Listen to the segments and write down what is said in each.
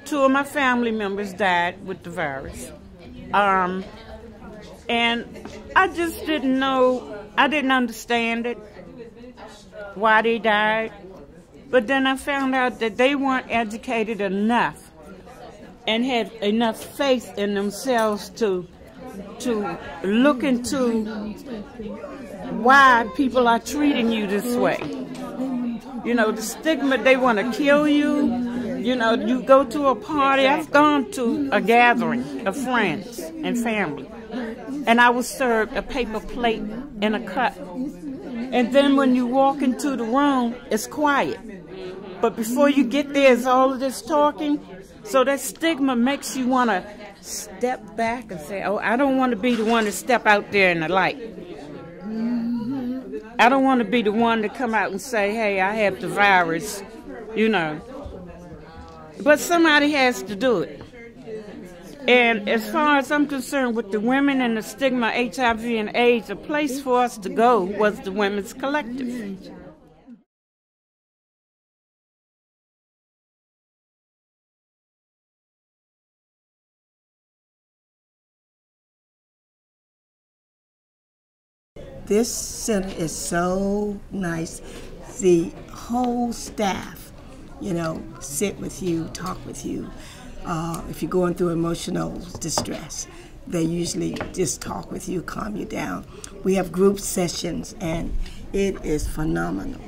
2 of my family members died with the virus. And I just didn't know, I didn't understand it, why they died. But then I found out that they weren't educated enough and had enough faith in themselves to look into why people are treating you this way. You know, the stigma, they want to kill you. You know, you go to a party. I've gone to a gathering of friends and family, and I was served a paper plate and a cup. And then when you walk into the room, it's quiet. But before you get there, it's all of this talking. So that stigma makes you want to step back and say, oh, I don't want to be the one to step out there in the light. I don't want to be the one to come out and say, hey, I have the virus, you know. But somebody has to do it. And as far as I'm concerned with the women and the stigma, HIV and AIDS, a place for us to go was the Women's Collective. This center is so nice. The whole staff, you know, sit with you, talk with you. If you're going through emotional distress, they usually just talk with you, calm you down. We have group sessions, and it is phenomenal.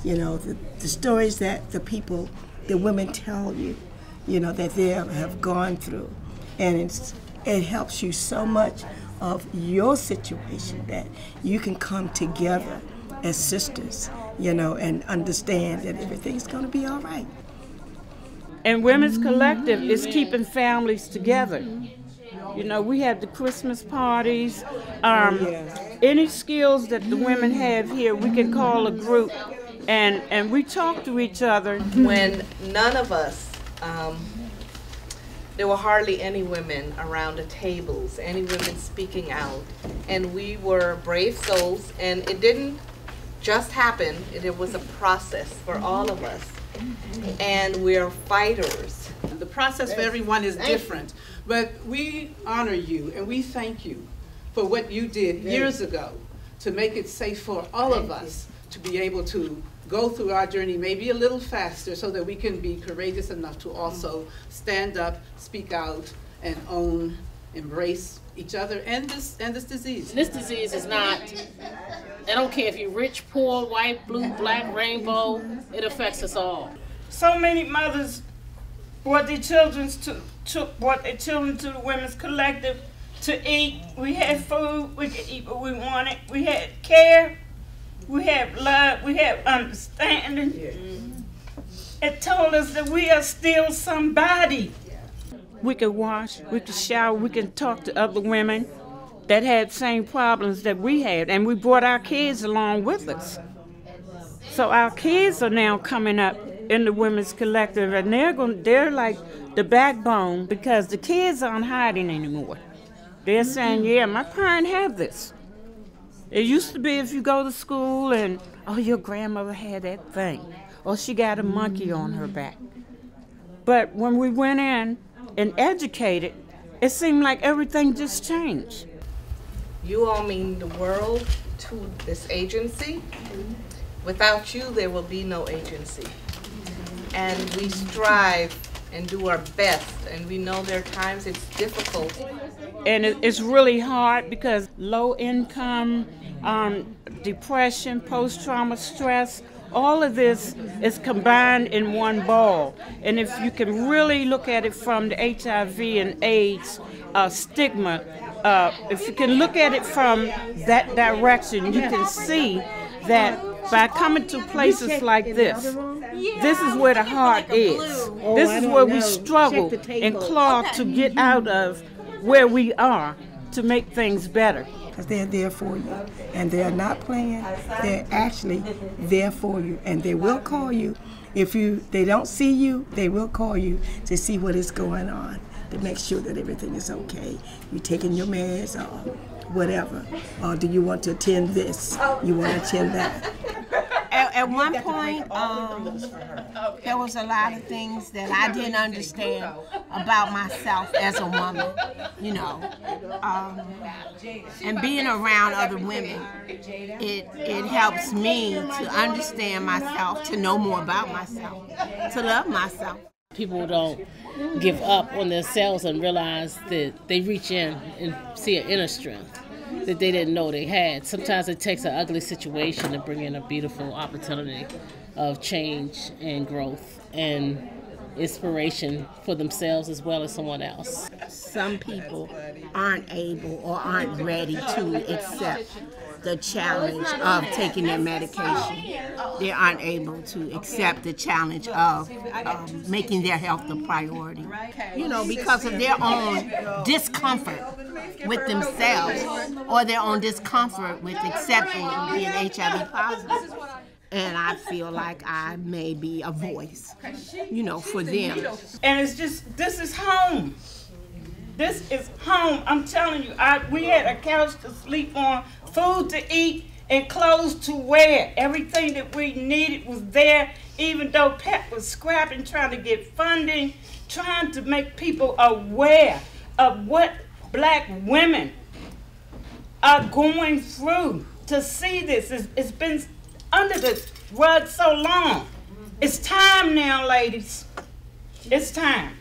You know, the stories that the women tell you, you know, that they have gone through. And it helps you so much of your situation that you can come together as sisters, you know, and understand that everything's going to be all right. And Women's Collective is keeping families together. You know, we have the Christmas parties. Any skills that the women have here, we can call a group, and we talk to each other. When none of us, there were hardly any women around the tables, any women speaking out, and we were brave souls, and it didn't just happen. It was a process for all of us, and we're fighters. The process for everyone is different, but we honor you and we thank you for what you did years ago to make it safe for all of us to be able to go through our journey maybe a little faster so that we can be courageous enough to also stand up, speak out, and own, embrace each other and this disease. This disease is not, I don't care if you're rich, poor, white, blue, black, rainbow, it affects us all. So many mothers brought their children to the Women's Collective to eat. We had food, we could eat what we wanted. We had care, we had love, we had understanding. It told us that we are still somebody. We could wash, we could shower, we can talk to other women that had same problems that we had, and we brought our kids along with us. So our kids are now coming up in the Women's Collective, and they're like the backbone, because the kids aren't hiding anymore. They're saying, yeah, my parents have this. It used to be if you go to school and, oh, your grandmother had that thing, or she got a monkey on her back. But when we went in and educated, it seemed like everything just changed. You all mean the world to this agency. Without you, there will be no agency. And we strive and do our best, and we know there are times it's difficult. And it's really hard because low income, depression, post-trauma stress, all of this is combined in one ball. And if you can really look at it from the HIV and AIDS stigma, if you can look at it from that direction, you can see that by coming to places like this is where the heart is. This is where we struggle and claw to get out of where we are to make things better. Because they're there for you, and they're not playing. They're actually there for you, and they will call you. If they don't see you, they will call you to see what is going on, to make sure that everything is okay. You taking your meds or whatever, or do you want to attend this? You want to attend that? at one point, there was a lot of things that I didn't understand about myself as a woman, you know. And being around other women, it helps me to understand myself, to know more about myself, to love myself. People don't give up on themselves and realize that they reach in and see an inner strength that they didn't know they had. Sometimes it takes an ugly situation to bring in a beautiful opportunity of change and growth and inspiration for themselves as well as someone else. Some people aren't able or aren't ready to accept the challenge of taking their medication. They aren't able to accept the challenge of making their health a priority. You know, because of their own discomfort with themselves or their own discomfort with accepting being HIV positive. And I feel like I may be a voice, you know, for them. And it's just, this is home. This is home. I'm telling you, we had a couch to sleep on, food to eat, and clothes to wear. Everything that we needed was there, even though Pat was scrapping, trying to get funding, trying to make people aware of what black women are going through. To see this, it's been under the rug so long. It's time now, ladies. It's time.